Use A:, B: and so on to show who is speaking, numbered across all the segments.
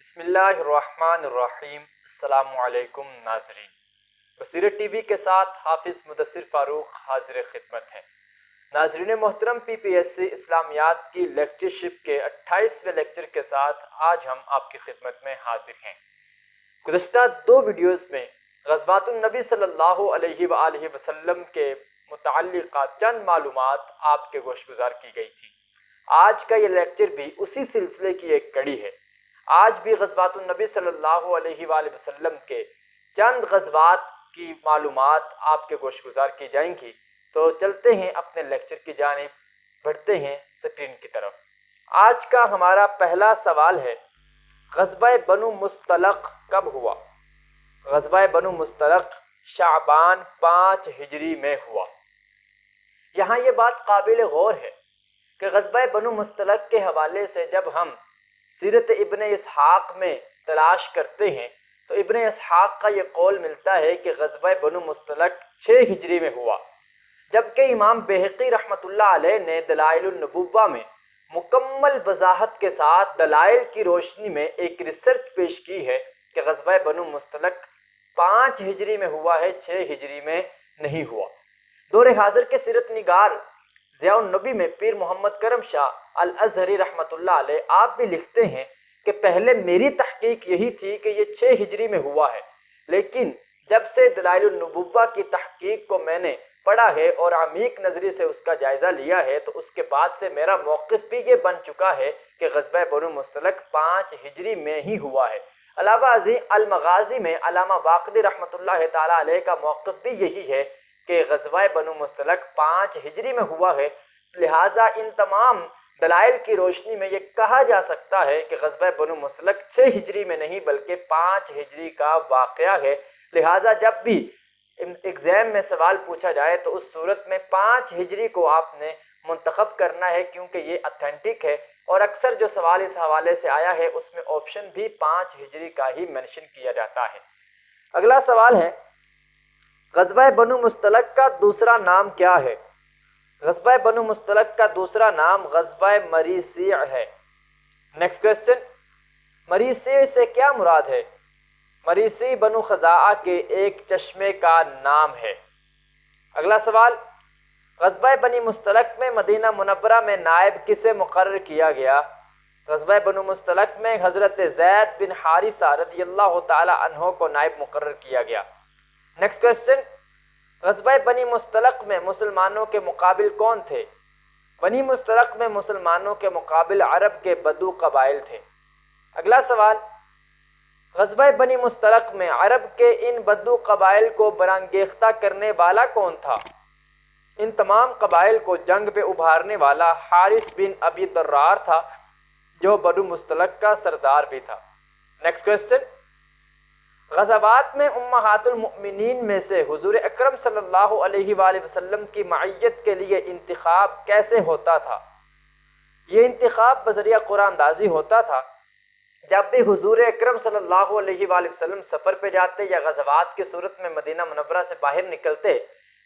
A: بسم اللہ الرحمن الرحیم۔ السلام علیکم ناظرین، بصیرت ٹی وی کے ساتھ حافظ مدثر فاروق حاضر خدمت ہیں۔ ناظرین محترم، پی پی ایس سی اسلامیات کی لیکچرشپ کے 28ویں لیکچر کے ساتھ آج ہم آپ کی خدمت میں حاضر ہیں۔ گزشتہ دو ویڈیوز میں غزوات النبی صلی اللہ علیہ وآلہ وسلم کے متعلق چند معلومات آپ کے گوش گزار کی گئی تھی۔ آج کا یہ لیکچر بھی اسی سلسلے کی ایک کڑی ہے۔ آج بھی غزوات النبی صلی اللہ علیہ وآلہ وسلم کے چند غزوات کی معلومات آپ کے گوش گزار کی جائیں گی۔ تو چلتے ہیں اپنے لیکچر کی جانب، بڑھتے ہیں سکرین کی طرف۔ آج کا ہمارا پہلا سوال ہے، غزوہ بنو مصطلق کب ہوا؟ غزوہ بنو مصطلق شعبان 5 ہجری میں ہوا۔ یہاں یہ بات قابل غور ہے کہ غزوہ بنو مصطلق کے حوالے سے جب ہم سیرت ابن اسحاق میں تلاش کرتے ہیں تو ابن اسحاق کا یہ قول ملتا ہے کہ غزوہ بنو مصطلق 6 ہجری میں ہوا، جبکہ امام بہقی رحمۃ اللہ علیہ نے دلائل النبوہ میں مکمل وضاحت کے ساتھ دلائل کی روشنی میں ایک ریسرچ پیش کی ہے کہ غزوہ بنو مصطلق 5 ہجری میں ہوا ہے، 6 ہجری میں نہیں ہوا۔ دور حاضر کے سیرت نگار ضیاء النبی میں پیر محمد کرم شاہ الازہری رحمۃ اللہ علیہ آپ بھی لکھتے ہیں کہ پہلے میری تحقیق یہی تھی کہ یہ 6 ہجری میں ہوا ہے، لیکن جب سے دلائل النبوہ کی تحقیق کو میں نے پڑھا ہے اور عمیق نظری سے اس کا جائزہ لیا ہے تو اس کے بعد سے میرا موقف بھی یہ بن چکا ہے کہ غزوہ بنو مصطلق 5 ہجری میں ہی ہوا ہے۔ علاوہ ازیں المغازی میں علامہ واقدی رحمۃ اللہ تعالیٰ علیہ کا موقف بھی یہی ہے کہ غزوہ بنو مصطلق 5 ہجری میں ہوا ہے، لہٰذا ان تمام دلائل کی روشنی میں یہ کہا جا سکتا ہے کہ غزوہ بنو مصطلق 6 ہجری میں نہیں بلکہ 5 ہجری کا واقعہ ہے۔ لہٰذا جب بھی ایگزام میں سوال پوچھا جائے تو اس صورت میں 5 ہجری کو آپ نے منتخب کرنا ہے، کیونکہ یہ اتھینٹک ہے، اور اکثر جو سوال اس حوالے سے آیا ہے اس میں آپشن بھی 5 ہجری کا ہی مینشن کیا جاتا ہے۔ اگلا سوال ہے، غزوہ بنو مصطلق کا دوسرا نام کیا ہے؟ غزوہ بنو مصطلق کا دوسرا نام غزوہ مریسیع ہے۔ نیکسٹ کویسچن، مریسیع سے کیا مراد ہے؟ مریسیع بنو خزاعہ کے ایک چشمے کا نام ہے۔ اگلا سوال، غزوہ بنی مصطلق میں مدینہ منورہ میں نائب کسے مقرر کیا گیا؟ غزوہ بنو مصطلق میں حضرت زید بن حارثہ رضی اللہ تعالی عنہ کو نائب مقرر کیا گیا۔ نیکسٹ کویسچن، غزوہ بنی مصطلق میں مسلمانوں کے مقابل کون تھے؟ بنی مصطلق میں مسلمانوں کے مقابل عرب کے بدو قبائل تھے۔ اگلا سوال، غزوہ بنی مصطلق میں عرب کے ان بدو قبائل کو برانگیختہ کرنے والا کون تھا؟ ان تمام قبائل کو جنگ پہ ابھارنے والا حارث بن ابی درار تھا، جو بنو مصطلق کا سردار بھی تھا۔ نیکسٹ کویسچن، غزوات میں امہات المؤمنین میں سے حضور اکرم صلی اللہ علیہ وآلہ وسلم کی معیت کے لیے انتخاب کیسے ہوتا تھا؟ یہ انتخاب بذریعہ قرآن اندازی ہوتا تھا۔ جب بھی حضور اکرم صلی اللہ علیہ وآلہ وسلم سفر پہ جاتے یا غزوات کی صورت میں مدینہ منورہ سے باہر نکلتے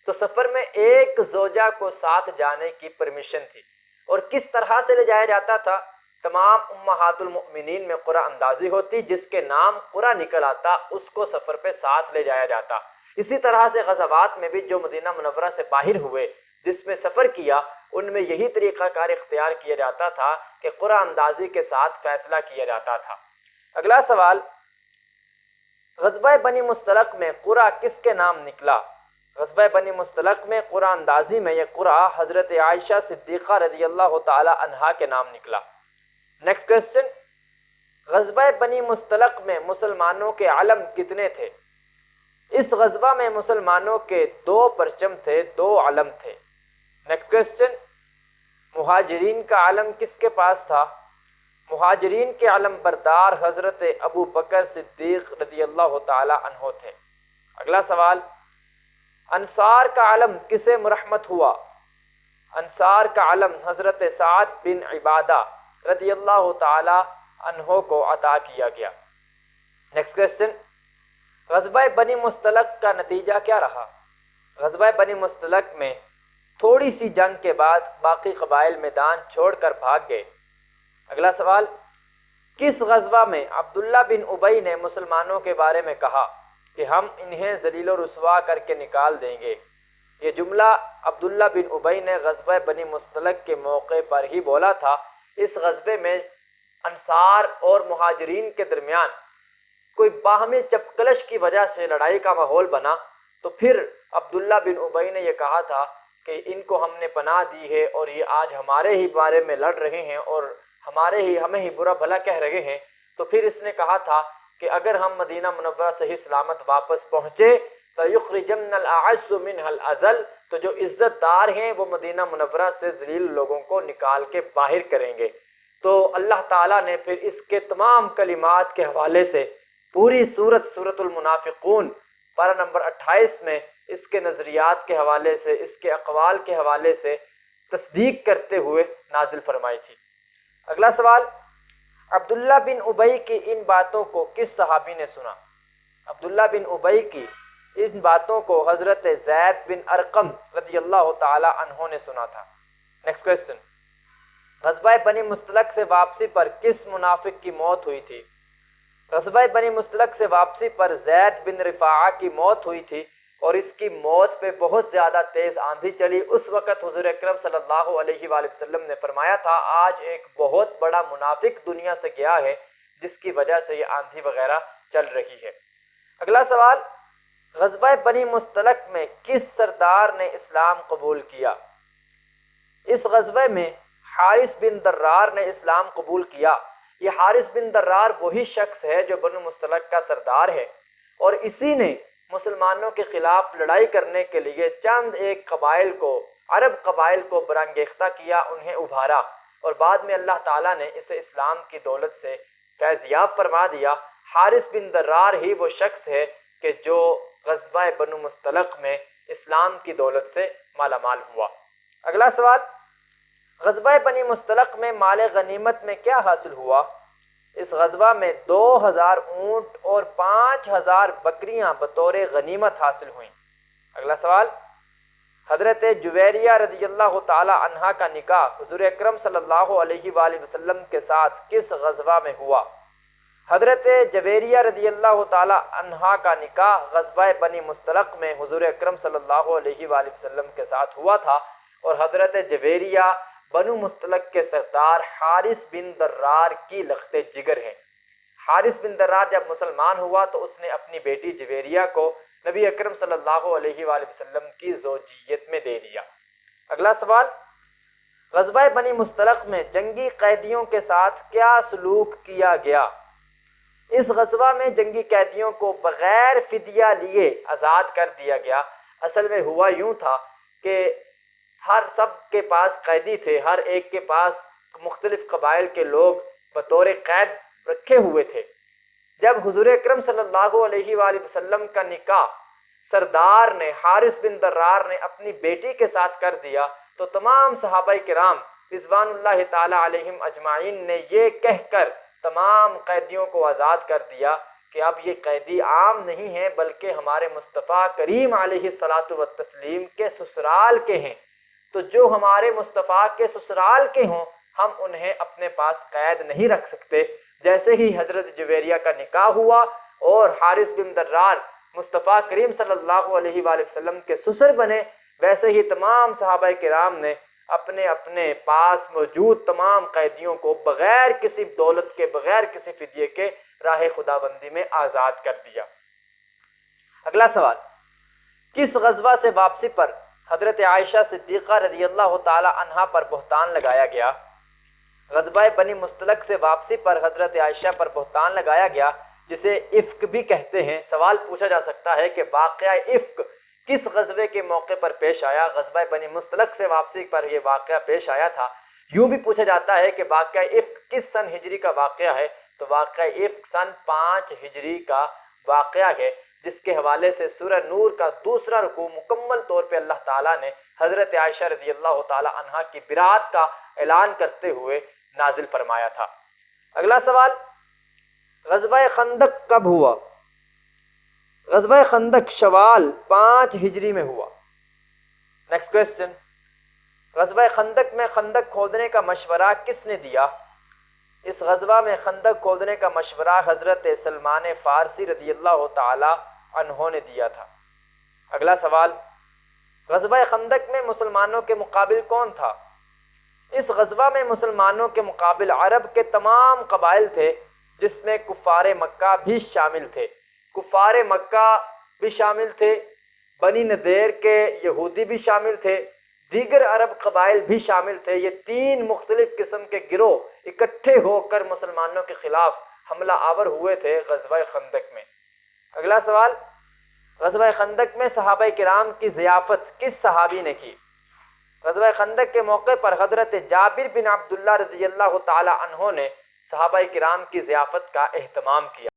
A: تو سفر میں ایک زوجہ کو ساتھ جانے کی پرمیشن تھی، اور کس طرح سے لے جایا جاتا تھا؟ تمام امہات المؤمنین میں قرآن اندازی ہوتی، جس کے نام قرآن نکل آتا اس کو سفر پہ ساتھ لے جایا جاتا۔ اسی طرح سے غزوات میں بھی جو مدینہ منورہ سے باہر ہوئے، جس میں سفر کیا، ان میں یہی طریقہ کار اختیار کیا جاتا تھا کہ قرآن اندازی کے ساتھ فیصلہ کیا جاتا تھا۔ اگلا سوال، غزوہ بنی مصطلق میں قرہ کس کے نام نکلا؟ غزوہ بنی مصطلق میں قرآن اندازی میں یہ قرہ حضرت عائشہ صدیقہ رضی اللہ تعالی عنہا کے نام نکلا۔ نیکسٹ کویسچن، غزوہ بنی مصطلق میں مسلمانوں کے علم کتنے تھے؟ اس غزوہ میں مسلمانوں کے 2 پرچم تھے، 2 علم تھے۔ نیکسٹ کویسچن، مہاجرین کا علم کس کے پاس تھا؟ مہاجرین کے علم بردار حضرت ابو بکر صدیق رضی اللہ تعالی عنہ تھے۔ اگلا سوال، انصار کا علم کسے مرحمت ہوا؟ انصار کا علم حضرت سعد بن عبادہ رضی اللہ تعالی عنہ کو عطا کیا گیا۔ نیکسٹ کویسچن، غزوہ بنی مصطلق کا نتیجہ کیا رہا؟ غزوہ بنی مصطلق میں تھوڑی سی جنگ کے بعد باقی قبائل میدان چھوڑ کر بھاگ گئے۔ اگلا سوال، کس غزوہ میں عبداللہ بن ابی نے مسلمانوں کے بارے میں کہا کہ ہم انہیں ذلیل و رسوا کر کے نکال دیں گے؟ یہ جملہ عبداللہ بن ابی نے غزوہ بنی مصطلق کے موقع پر ہی بولا تھا۔ اس غزوے میں انصار اور مہاجرین کے درمیان کوئی باہمی چپکلش کی وجہ سے لڑائی کا ماحول بنا، تو پھر عبداللہ بن ابی نے یہ کہا تھا کہ ان کو ہم نے پناہ دی ہے اور یہ آج ہمارے ہی بارے میں لڑ رہے ہیں اور ہمیں ہی برا بھلا کہہ رہے ہیں۔ تو پھر اس نے کہا تھا کہ اگر ہم مدینہ منورہ سے ہی سلامت واپس پہنچے فَيُخْرِجَنَّ الْأَعَزُّ مِنْهَا الْأَذَلَّ، تو جو عزت دار ہیں وہ مدینہ منورہ سے ذلیل لوگوں کو نکال کے باہر کریں گے۔ تو اللہ تعالیٰ نے پھر اس کے تمام کلمات کے حوالے سے پوری سورۃ المنافقون پارہ نمبر 28 میں اس کے نظریات کے حوالے سے، اس کے اقوال کے حوالے سے تصدیق کرتے ہوئے نازل فرمائی تھی۔ اگلا سوال، عبداللہ بن ابی کی ان باتوں کو کس صحابی نے سنا؟ عبداللہ بن ابی کی ان باتوں کو حضرت زید بن ارقم رضی اللہ تعالی عنہ نے سنا تھا۔ نیکسٹ کویسچن، غزوہ بنی مصطلق سے واپسی پر کس منافق کی موت ہوئی تھی؟ غزوہ بنی مصطلق سے واپسی پر زید بن رفاعہ کی موت ہوئی تھی اور اس کی موت پہ بہت زیادہ تیز آندھی چلی۔ اس وقت حضور اکرم صلی اللہ علیہ وآلہ وسلم نے فرمایا تھا آج ایک بہت بڑا منافق دنیا سے گیا ہے جس کی وجہ سے یہ آندھی وغیرہ چل رہی ہے۔ اگلا سوال، غزوہ بنی مصطلق میں کس سردار نے اسلام قبول کیا؟ اس غزوہ میں حارث بن درار نے اسلام قبول کیا۔ یہ حارث بن درار وہی شخص ہے جو بنو مصطلق کا سردار ہے، اور اسی نے مسلمانوں کے خلاف لڑائی کرنے کے لیے چند ایک قبائل کو، عرب قبائل کو برانگیختہ کیا، انہیں ابھارا، اور بعد میں اللہ تعالیٰ نے اسے اسلام کی دولت سے فیض یاب فرما دیا۔ حارث بن درار ہی وہ شخص ہے کہ جو غزوہ بنو مصطلق میں اسلام کی دولت سے مالا مال ہوا۔ اگلا سوال، غزوہ بنی مصطلق میں مال غنیمت میں کیا حاصل ہوا؟ اس غزوہ میں 2000 اونٹ اور 5000 بکریاں بطور غنیمت حاصل ہوئیں۔ اگلا سوال، حضرت جویریہ رضی اللہ تعالی عنہا کا نکاح حضور اکرم صلی اللہ علیہ وآلہ وسلم کے ساتھ کس غزوہ میں ہوا؟ حضرت جویریہ رضی اللہ تعالی عنہا کا نکاح غزوہ بنی مصطلق میں حضور اکرم صلی اللہ علیہ وآلہ وسلم کے ساتھ ہوا تھا، اور حضرت جویریہ بنو مصطلق کے سردار حارث بن درار کی لخت جگر ہیں۔ حارث بن درار جب مسلمان ہوا تو اس نے اپنی بیٹی جویریہ کو نبی اکرم صلی اللہ علیہ وآلہ وسلم کی زوجیت میں دے دیا۔ اگلا سوال، غزوہ بنی مصطلق میں جنگی قیدیوں کے ساتھ کیا سلوک کیا گیا؟ اس غزوہ میں جنگی قیدیوں کو بغیر فدیہ لیے آزاد کر دیا گیا۔ اصل میں ہوا یوں تھا کہ سب کے پاس قیدی تھے، ہر ایک کے پاس مختلف قبائل کے لوگ بطور قید رکھے ہوئے تھے۔ جب حضور اکرم صلی اللہ علیہ وآلہ وسلم کا نکاح سردار نے حارث بن درار نے اپنی بیٹی کے ساتھ کر دیا تو تمام صحابہ کرام رضوان اللہ تعالی علیہم اجمعین نے یہ کہہ کر تمام قیدیوں کو آزاد کر دیا کہ اب یہ قیدی عام نہیں ہیں بلکہ ہمارے مصطفیٰ کریم علیہ الصلاۃ والتسلیم کے سسرال کے ہیں، تو جو ہمارے مصطفیٰ کے سسرال کے ہوں ہم انہیں اپنے پاس قید نہیں رکھ سکتے۔ جیسے ہی حضرت جویریہ کا نکاح ہوا اور حارث بن درار مصطفیٰ کریم صلی اللہ علیہ وآلہ وسلم کے سسر بنے، ویسے ہی تمام صحابہ کرام نے اپنے اپنے پاس موجود تمام قیدیوں کو بغیر کسی دولت کے، بغیر کسی فدیے کے راہ خداوندی میں آزاد کر دیا۔ اگلا سوال، کس غزوہ سے واپسی پر حضرت عائشہ صدیقہ رضی اللہ تعالی عنہا پر بہتان لگایا گیا؟ غزوہ بنی مصطلق سے واپسی پر حضرت عائشہ پر بہتان لگایا گیا، جسے افک بھی کہتے ہیں۔ سوال پوچھا جا سکتا ہے کہ واقعہ افک کس غزوے کے موقع پر پیش آیا؟ غزوہ بنی مصطلق سے واپسی پر یہ واقعہ پیش آیا تھا۔ یوں بھی پوچھا جاتا ہے کہ واقعہ افک کس سن ہجری کا واقعہ ہے؟ تو واقعہ افک سن 5 ہجری کا واقعہ ہے، جس کے حوالے سے سورہ نور کا دوسرا رکوع مکمل طور پہ اللہ تعالیٰ نے حضرت عائشہ رضی اللہ تعالی عنہا کی برات کا اعلان کرتے ہوئے نازل فرمایا تھا۔ اگلا سوال، غزوہ خندق کب ہوا؟ غزوہ خندق شوال 5 ہجری میں ہوا۔ نیکسٹ کویسچن، غزوہ خندق میں خندق کھودنے کا مشورہ کس نے دیا؟ اس غزوہ میں خندق کھودنے کا مشورہ حضرت سلمان فارسی رضی اللہ تعالی عنہ نے دیا تھا۔ اگلا سوال، غزوہ خندق میں مسلمانوں کے مقابل کون تھا؟ اس غزوہ میں مسلمانوں کے مقابل عرب کے تمام قبائل تھے، جس میں کفار مکہ بھی شامل تھے۔ کفار مکہ بھی شامل تھے، بنی نذیر کے یہودی بھی شامل تھے، دیگر عرب قبائل بھی شامل تھے۔ یہ تین مختلف قسم کے گروہ اکٹھے ہو کر مسلمانوں کے خلاف حملہ آور ہوئے تھے غزوہ خندق میں۔ اگلا سوال، غزوہ خندق میں صحابہ کرام کی ضیافت کس صحابی نے کی؟ غزوہ خندق کے موقع پر حضرت جابر بن عبداللہ رضی اللہ تعالی عنہ نے صحابہ کرام کی ضیافت کا اہتمام کیا۔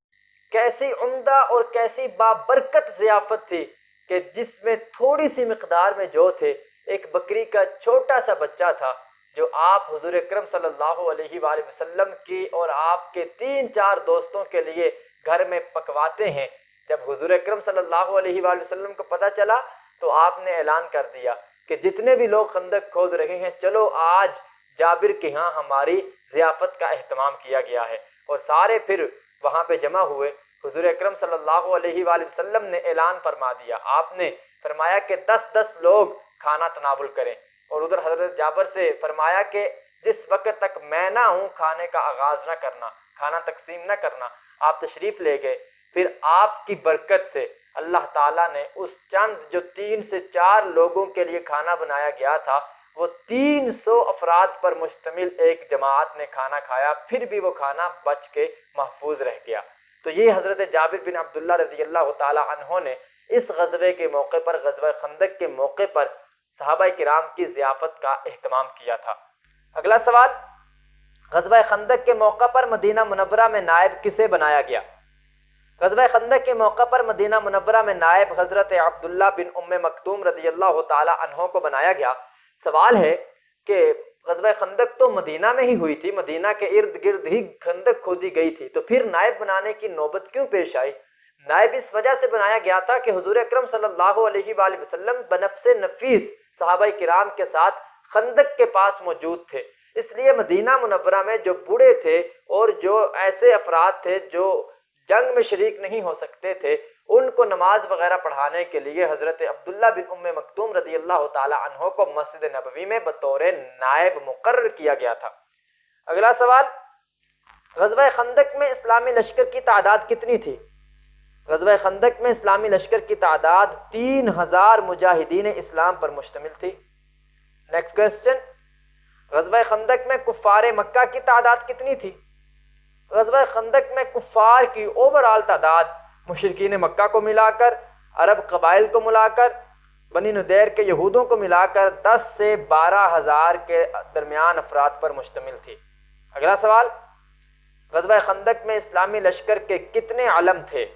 A: کیسی عمدہ اور کیسی بابرکت ضیافت تھی کہ جس میں تھوڑی سی مقدار میں جو تھے، ایک بکری کا چھوٹا سا بچہ تھا جو آپ حضور اکرم صلی اللہ علیہ وآلہ وسلم کی اور آپ کے 3-4 دوستوں کے لیے گھر میں پکواتے ہیں۔ جب حضور اکرم صلی اللہ علیہ وآلہ وسلم کو پتہ چلا تو آپ نے اعلان کر دیا کہ جتنے بھی لوگ خندق کھود رہے ہیں، چلو آج جابر کے ہاں ہماری ضیافت کا اہتمام کیا گیا ہے، اور سارے پھر وہاں پہ جمع ہوئے۔ حضور اکرم صلی اللہ علیہ وآلہ وسلم نے اعلان فرما دیا، آپ نے فرمایا کہ 10 لوگ کھانا تناول کریں، اور ادھر حضرت جابر سے فرمایا کہ جس وقت تک میں نہ ہوں کھانے کا آغاز نہ کرنا، کھانا تقسیم نہ کرنا۔ آپ تشریف لے گئے، پھر آپ کی برکت سے اللہ تعالیٰ نے اس چند جو 3 سے 4 لوگوں کے لیے کھانا بنایا گیا تھا، وہ 300 افراد پر مشتمل ایک جماعت نے کھانا کھایا، پھر بھی وہ کھانا بچ کے محفوظ رہ گیا۔ تو یہ حضرت جابر بن عبداللہ رضی اللہ تعالی عنہ نے اس غزوے کے موقع پر، غزوہ خندق کے موقع پر صحابہ کرام کی ضیافت کا اہتمام کیا تھا۔ اگلا سوال، غزوہ خندق کے موقع پر مدینہ منورہ میں نائب کسے بنایا گیا؟ غزوہ خندق کے موقع پر مدینہ منورہ میں نائب حضرت عبداللہ بن ام مکتوم رضی اللہ تعالی عنہ کو بنایا گیا۔ سوال ہے کہ غزوہ خندق تو مدینہ میں ہی ہوئی تھی، مدینہ کے ارد گرد ہی خندق کھودی گئی تھی، تو پھر نائب بنانے کی نوبت کیوں پیش آئی؟ نائب اس وجہ سے بنایا گیا تھا کہ حضور اکرم صلی اللہ علیہ وآلہ وسلم بنفس نفیس صحابہ کرام کے ساتھ خندق کے پاس موجود تھے، اس لیے مدینہ منورہ میں جو بوڑھے تھے اور جو ایسے افراد تھے جو جنگ میں شریک نہیں ہو سکتے تھے، ان کو نماز وغیرہ پڑھانے کے لیے حضرت عبداللہ بن ام مکتوم رضی اللہ تعالی عنہ کو مسجد نبوی میں بطور نائب مقرر کیا گیا تھا۔ اگلا سوال، غزوہ خندق میں اسلامی لشکر کی تعداد کتنی تھی؟ غزوہ خندق میں اسلامی لشکر کی تعداد 3000 مجاہدین اسلام پر مشتمل تھی۔ نیکسٹ کویسچن، غزوہ خندق میں کفار مکہ کی تعداد کتنی تھی؟ غزوہ خندق میں کفار کی اوورآل تعداد مشرکین مکہ کو ملا کر، عرب قبائل کو ملا کر، بنی نذیر کے یہودوں کو ملا کر 10 سے 12,000 کے درمیان افراد پر مشتمل تھی۔ اگلا سوال، غزوہ خندق میں اسلامی لشکر کے کتنے علم تھے؟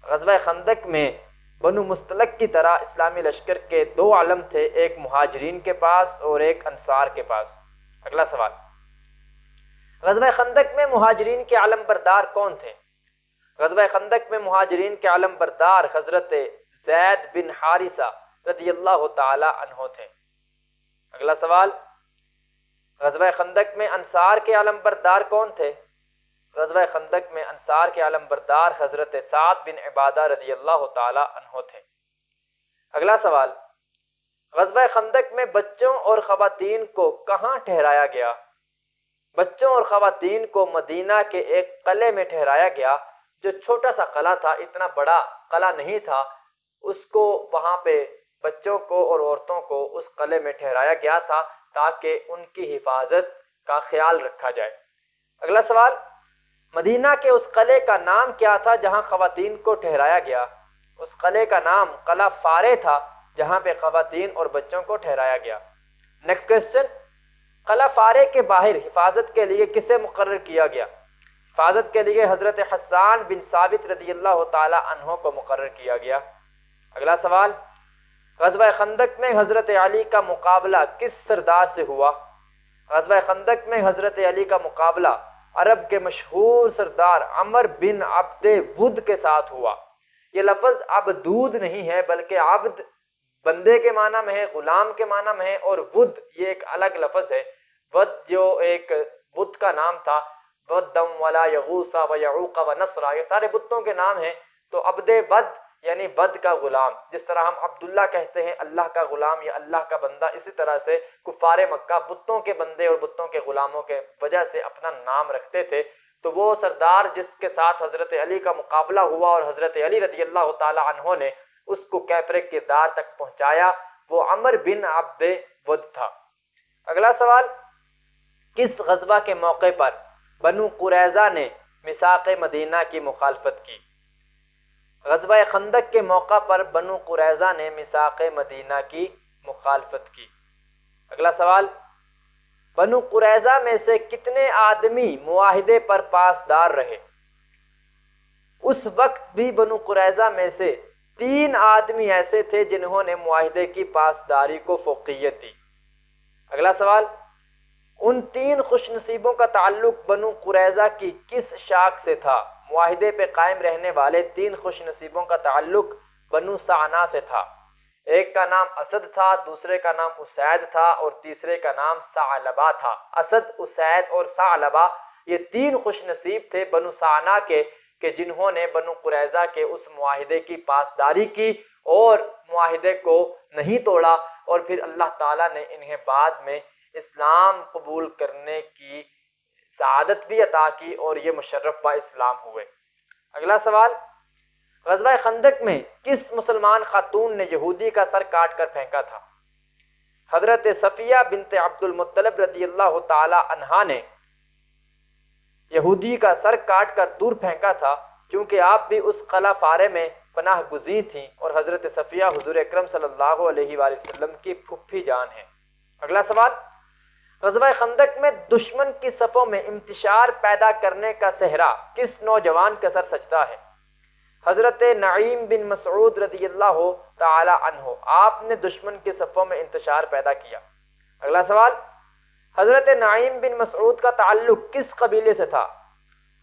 A: غزوہ خندق میں بنو مستلق کی طرح اسلامی لشکر کے 2 علم تھے، ایک مہاجرین کے پاس اور ایک انصار کے پاس۔ اگلا سوال، غزوہ خندق میں مہاجرین کے علم بردار کون تھے؟ غزوہ خندق میں مہاجرین کے علم بردار حضرت زید بن حارثہ رضی اللہ تعالی عنہ تھے۔ اگلا سوال، غزوہ خندق میں انصار کے علم بردار کون تھے؟ غزوہ خندق میں انصار کے علم بردار حضرت سعد بن عبادہ رضی اللہ تعالی عنہ تھے۔ اگلا سوال، غزوہ خندق میں بچوں اور خواتین کو کہاں ٹھہرایا گیا؟ بچوں اور خواتین کو مدینہ کے ایک قلعے میں ٹھہرایا گیا، جو چھوٹا سا قلعہ تھا، اتنا بڑا قلعہ نہیں تھا، اس کو وہاں پہ بچوں کو اور عورتوں کو اس قلعے میں ٹھہرایا گیا تھا تاکہ ان کی حفاظت کا خیال رکھا جائے۔ اگلا سوال، مدینہ کے اس قلعے کا نام کیا تھا جہاں خواتین کو ٹھہرایا گیا؟ اس قلعے کا نام قلعہ فارے تھا، جہاں پہ خواتین اور بچوں کو ٹھہرایا گیا۔ نیکسٹ کویسچن، قلعہ فارے کے باہر حفاظت کے لیے کسے مقرر کیا گیا؟ حفاظت کے لیے حضرت حسان بن ثابت رضی اللہ تعالی عنہ کو مقرر کیا گیا۔ اگلا سوال، غزوہ خندق میں حضرت علی کا مقابلہ کس سردار سے ہوا؟ غزوہ خندق میں حضرت علی کا مقابلہ عرب کے مشہور سردار عمر بن عبد ود کے ساتھ ہوا۔ یہ لفظ عبدود نہیں ہے، بلکہ عبد بندے کے معنی میں ہے، غلام کے معنی میں ہے، اور ود یہ ایک الگ لفظ ہے۔ ود جو ایک بت کا نام تھا، ودم ولا یغوث و یعوق و نصر، یہ سارے بتوں کے نام ہیں۔ تو عبد ود یعنی ود کا غلام، جس طرح ہم عبداللہ کہتے ہیں اللہ کا غلام یا اللہ کا بندہ، اسی طرح سے کفار مکہ بتوں کے بندے اور بتوں کے غلاموں کے وجہ سے اپنا نام رکھتے تھے۔ تو وہ سردار جس کے ساتھ حضرت علی کا مقابلہ ہوا اور حضرت علی رضی اللہ تعالی عنہ نے اس کو کیفر کردار تک پہنچایا، وہ عمر بن عبد ود تھا۔ اگلا سوال، کس غزوہ کے موقع پر بنو قریظہ نے میثاق مدینہ کی مخالفت کی؟ غزوہ خندق کے موقع پر بنو قریظہ نے میثاق مدینہ کی مخالفت کی۔ اگلا سوال، بنو قریظہ میں سے کتنے آدمی معاہدے پر پاسدار رہے؟ اس وقت بھی بنو قریظہ میں سے 3 آدمی ایسے تھے جنہوں نے معاہدے کی پاسداری کو فوقیت دی۔ اگلا سوال، ان 3 خوش نصیبوں کا تعلق بنو قریظہ کی کس شاخ سے تھا؟ معاہدے پہ قائم رہنے والے 3 خوش نصیبوں کا تعلق بنو سعنا سے تھا۔ ایک کا نام اسد تھا، دوسرے کا نام اسید تھا اور تیسرے کا نام ثعلبہ تھا۔ اسد، اسید اور ثعلبہ یہ 3 خوش نصیب تھے بنو سعنا کے، کہ جنہوں نے بنو قریظہ کے اس معاہدے کی پاسداری کی اور معاہدے کو نہیں توڑا، اور پھر اللہ تعالیٰ نے انہیں بعد میں اسلام قبول کرنے کی سعادت بھی عطا کی اور یہ مشرف با اسلام ہوئے۔ اگلا سوال، غزوہ خندق میں کس مسلمان خاتون نے یہودی کا سر کاٹ کر پھینکا تھا؟ حضرت صفیہ بنت عبد المطلب رضی اللہ تعالی عنہا نے یہودی کا سر کاٹ کر دور پھینکا تھا، چونکہ آپ بھی اس قلعہ فارے میں پناہ گزین تھیں اور حضرت صفیہ حضور اکرم صلی اللہ علیہ وآلہ وسلم کی پھوپھی جان ہیں۔ اگلا سوال، غزوہ خندق میں دشمن کی صفوں میں انتشار پیدا کرنے کا صحرا کس نوجوان کا سر سجدہ ہے؟ حضرت نعیم بن مسعود رضی اللہ تعالی عنہ، آپ نے دشمن کی صفوں میں انتشار پیدا کیا۔ اگلا سوال، حضرت نعیم بن مسعود کا تعلق کس قبیلے سے تھا؟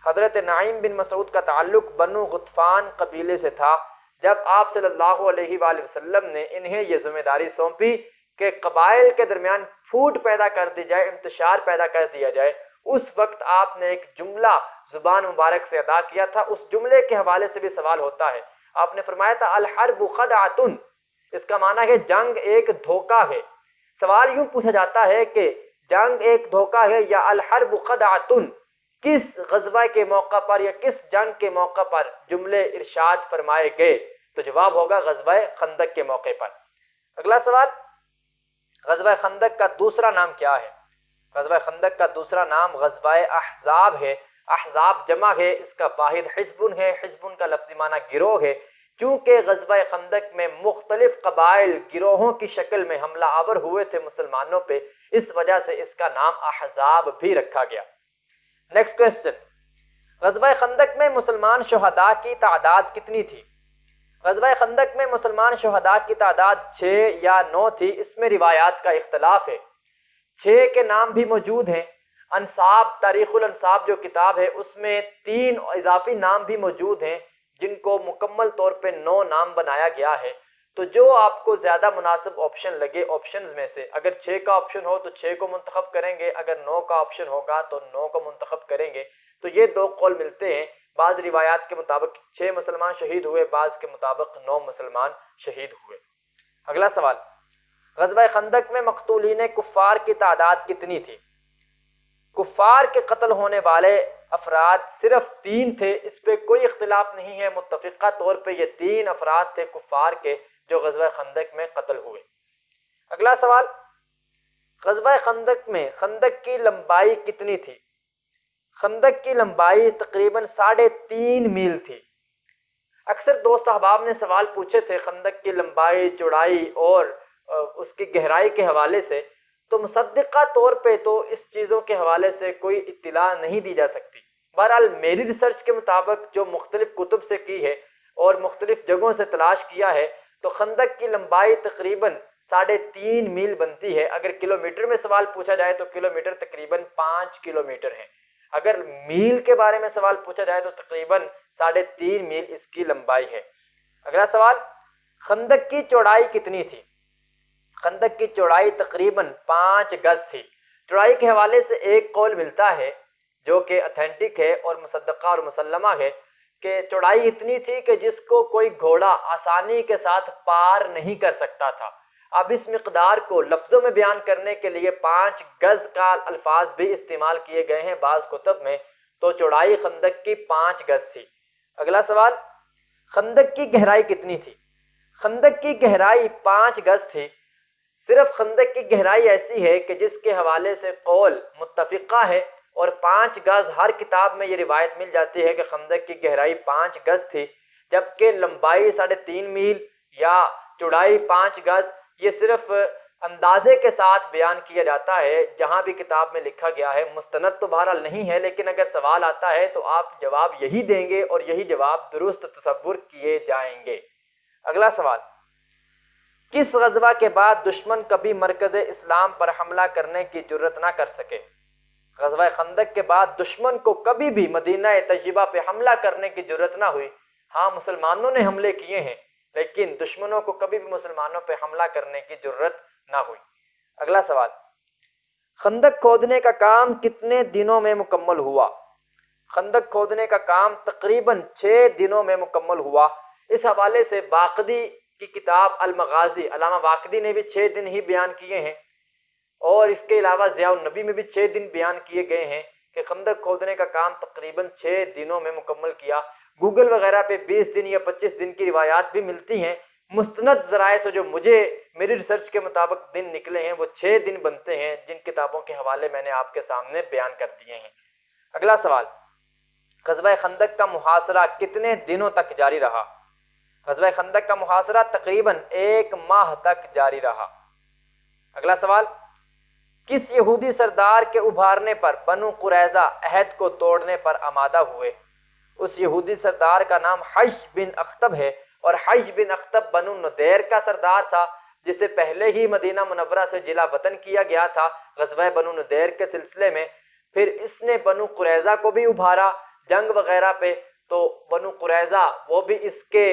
A: حضرت نعیم بن مسعود کا تعلق بنو غطفان قبیلے سے تھا۔ جب آپ صلی اللہ علیہ وآلہ وسلم نے انہیں یہ ذمہ داری سونپی کہ قبائل کے درمیان پھوٹ پیدا کر دی جائے، انتشار پیدا کر دیا جائے، اس وقت آپ نے ایک جملہ زبان مبارک سے ادا کیا تھا۔ اس جملے کے حوالے سے بھی سوال ہوتا ہے۔ آپ نے فرمایا تھا الحرب خدعۃ، اس کا معنی ہے جنگ ایک دھوکہ ہے۔ سوال یوں پوچھا جاتا ہے کہ جنگ ایک دھوکہ ہے یا الحرب خدعۃ، کس غزوہ کے موقع پر یا کس جنگ کے موقع پر جملے ارشاد فرمائے گئے؟ تو جواب ہوگا غزوہ خندق کے موقع پر۔ اگلا سوال، غزوہ خندق کا دوسرا نام کیا ہے؟ غزوہ خندق کا دوسرا نام غزوہ احزاب ہے۔ احزاب جمع ہے، اس کا واحد حزب ہے۔ حزب کا لفظی معنی گروہ ہے۔ چونکہ غزوہ خندق میں مختلف قبائل گروہوں کی شکل میں حملہ آور ہوئے تھے مسلمانوں پہ، اس وجہ سے اس کا نام احزاب بھی رکھا گیا۔ نیکسٹ کویسچن، غزوہ خندق میں مسلمان شہداء کی تعداد کتنی تھی؟ غزوہ خندق میں مسلمان شہداء کی تعداد 6 یا 9 تھی، اس میں روایات کا اختلاف ہے۔ 6 کے نام بھی موجود ہیں۔ انصاب، تاریخ الانصاب جو کتاب ہے اس میں 3 اضافی نام بھی موجود ہیں، جن کو مکمل طور پہ 9 نام بنایا گیا ہے۔ تو جو آپ کو زیادہ مناسب آپشن لگے آپشنز میں سے، اگر 6 کا آپشن ہو تو 6 کو منتخب کریں گے، اگر 9 کا آپشن ہوگا تو 9 کو منتخب کریں گے۔ تو یہ 2 قول ملتے ہیں۔ بعض روایات کے مطابق 6 مسلمان شہید ہوئے، بعض کے مطابق 9 مسلمان شہید ہوئے۔ اگلا سوال، غزوہ خندق میں مقتولین کفار کی تعداد کتنی تھی؟ کفار کے قتل ہونے والے افراد صرف 3 تھے، اس پہ کوئی اختلاف نہیں ہے۔ متفقہ طور پہ یہ 3 افراد تھے کفار کے جو غزوہ خندق میں قتل ہوئے۔ اگلا سوال، غزوہ خندق میں خندق کی لمبائی کتنی تھی؟ خندق کی لمبائی تقریباً 3.5 میل تھی۔ اکثر دوست احباب نے سوال پوچھے تھے خندق کی لمبائی، چوڑائی اور اس کی گہرائی کے حوالے سے، تو مصدقہ طور پہ تو اس چیزوں کے حوالے سے کوئی اطلاع نہیں دی جا سکتی۔ بہرحال میری ریسرچ کے مطابق جو مختلف کتب سے کی ہے اور مختلف جگہوں سے تلاش کیا ہے، تو خندق کی لمبائی تقریباً 3.5 میل بنتی ہے۔ اگر کلومیٹر میں سوال پوچھا جائے تو کلومیٹر تقریباً 5 کلومیٹر ہیں۔ اگر میل کے بارے میں سوال پوچھا جائے تو تقریباً 3.5 میل اس کی لمبائی ہے۔ اگلا سوال، خندق کی چوڑائی کتنی تھی؟ خندق کی چوڑائی تقریباً 5 گز تھی۔ چوڑائی کے حوالے سے ایک قول ملتا ہے جو کہ اتھینٹک ہے اور مصدقہ اور مسلمہ ہے کہ چوڑائی اتنی تھی کہ جس کو کوئی گھوڑا آسانی کے ساتھ پار نہیں کر سکتا تھا۔ اب اس مقدار کو لفظوں میں بیان کرنے کے لیے 5 گز کا الفاظ بھی استعمال کیے گئے ہیں بعض کتب میں، تو چوڑائی خندق کی 5 گز تھی۔ اگلا سوال، خندق کی گہرائی کتنی تھی؟ خندق کی گہرائی 5 گز تھی۔ صرف خندق کی گہرائی ایسی ہے کہ جس کے حوالے سے قول متفقہ ہے، اور 5 گز ہر کتاب میں یہ روایت مل جاتی ہے کہ خندق کی گہرائی 5 گز تھی، جبکہ لمبائی 3.5 میل یا چوڑائی 5 گز یہ صرف اندازے کے ساتھ بیان کیا جاتا ہے۔ جہاں بھی کتاب میں لکھا گیا ہے، مستند تو بہرحال نہیں ہے، لیکن اگر سوال آتا ہے تو آپ جواب یہی دیں گے اور یہی جواب درست تصور کیے جائیں گے۔ اگلا سوال، کس غزوہ کے بعد دشمن کبھی مرکز اسلام پر حملہ کرنے کی جرت نہ کر سکے؟ غزوہ خندق کے بعد دشمن کو کبھی بھی مدینہ طیبہ پہ حملہ کرنے کی جرت نہ ہوئی۔ ہاں، مسلمانوں نے حملے کیے ہیں، لیکن دشمنوں کو کبھی بھی مسلمانوں پہ حملہ کرنے کی جرت نہ ہوئی۔ اگلا سوال، خندق کھودنے کا کام کتنے دنوں میں مکمل ہوا؟ خندق کھودنے کا کام تقریباً 6 دنوں میں مکمل ہوا۔ اس حوالے سے واقدی کی کتاب المغازی، علامہ واقدی نے بھی 6 دن ہی بیان کیے ہیں، اور اس کے علاوہ ضیاء النبی میں بھی 6 دن بیان کیے گئے ہیں کہ خندق کھودنے کا کام تقریباً 6 دنوں میں مکمل کیا۔ گوگل وغیرہ پہ 20 دن یا 25 دن کی روایات بھی ملتی ہیں۔ مستند ذرائع سے جو میری ریسرچ کے مطابق دن نکلے ہیں وہ 6 دن بنتے ہیں، جن کتابوں کے حوالے میں نے آپ کے سامنے بیان کر دیے ہیں۔ اگلا سوال، غزوہ خندق کا محاصرہ کتنے دنوں تک جاری رہا؟ غزوہ خندق کا محاصرہ تقریباً 1 ماہ تک جاری رہا۔ اگلا سوال، کس یہودی سردار کے ابھارنے پر بنو قریظہ عہد کو توڑنے پر آمادہ ہوئے؟ اس یہودی سردار کا نام حج بن اخطب ہے، اور حج بن اخطب بنو نضیر کا سردار تھا، جسے پہلے ہی مدینہ منورہ سے جلا وطن کیا گیا تھا غزوہ بنو نضیر کے سلسلے میں۔ پھر اس نے بنو قریظہ کو بھی ابھارا جنگ وغیرہ پہ، تو بنو قریظہ وہ بھی اس کے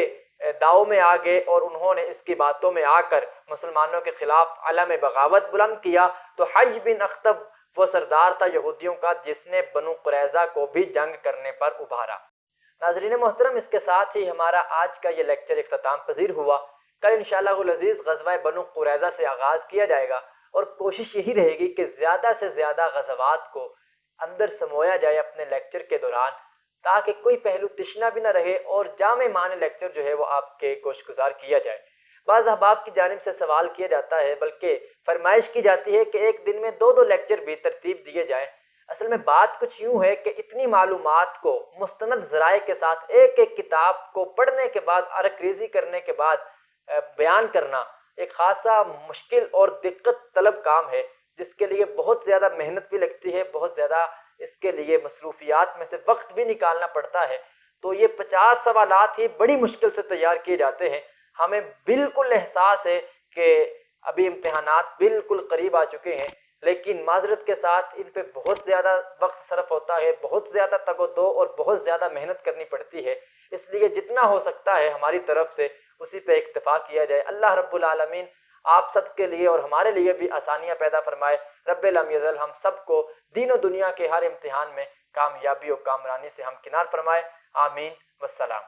A: داؤ میں آ گئے، اور انہوں نے اس کی باتوں میں آ کر مسلمانوں کے خلاف علم بغاوت بلند کیا۔ تو حج بن اخطب وہ سردار تھا یہودیوں کا جس نے بنو قریظہ کو بھی جنگ کرنے پر ابھارا۔ ناظرین محترم، اس کے ساتھ ہی ہمارا آج کا یہ لیکچر اختتام پذیر ہوا۔ کل انشاءاللہ العزیز غزوہ بنو قریظہ سے آغاز کیا جائے گا، اور کوشش یہی رہے گی کہ زیادہ سے زیادہ غزوات کو اندر سمویا جائے اپنے لیکچر کے دوران، تاکہ کوئی پہلو تشنا بھی نہ رہے اور جامع معنی لیکچر جو ہے وہ آپ کے گوش گزار کیا جائے۔ بعض احباب کی جانب سے سوال کیا جاتا ہے، بلکہ فرمائش کی جاتی ہے کہ ایک دن میں 2 لیکچر بھی ترتیب دیے جائیں۔ اصل میں بات کچھ یوں ہے کہ اتنی معلومات کو مستند ذرائع کے ساتھ ایک کتاب کو پڑھنے کے بعد، عرق ریزی کرنے کے بعد بیان کرنا ایک خاصا مشکل اور دقت طلب کام ہے، جس کے لیے بہت زیادہ محنت بھی لگتی ہے، بہت زیادہ اس کے لیے مصروفیات میں سے وقت بھی نکالنا پڑتا ہے۔ تو یہ 50 سوالات ہی بڑی مشکل سے تیار کیے جاتے ہیں۔ ہمیں بالکل احساس ہے کہ ابھی امتحانات بالکل قریب آ چکے ہیں، لیکن معذرت کے ساتھ ان پہ بہت زیادہ وقت صرف ہوتا ہے، بہت زیادہ تگ و دو اور بہت زیادہ محنت کرنی پڑتی ہے۔ اس لیے جتنا ہو سکتا ہے ہماری طرف سے اسی پہ اکتفا کیا جائے۔ اللہ رب العالمین آپ سب کے لیے اور ہمارے لیے بھی آسانیاں پیدا فرمائے۔ رب لم یزل ہم سب کو دین و دنیا کے ہر امتحان میں کامیابی و کامرانی سے ہم کنار فرمائے۔ آمین والسلام۔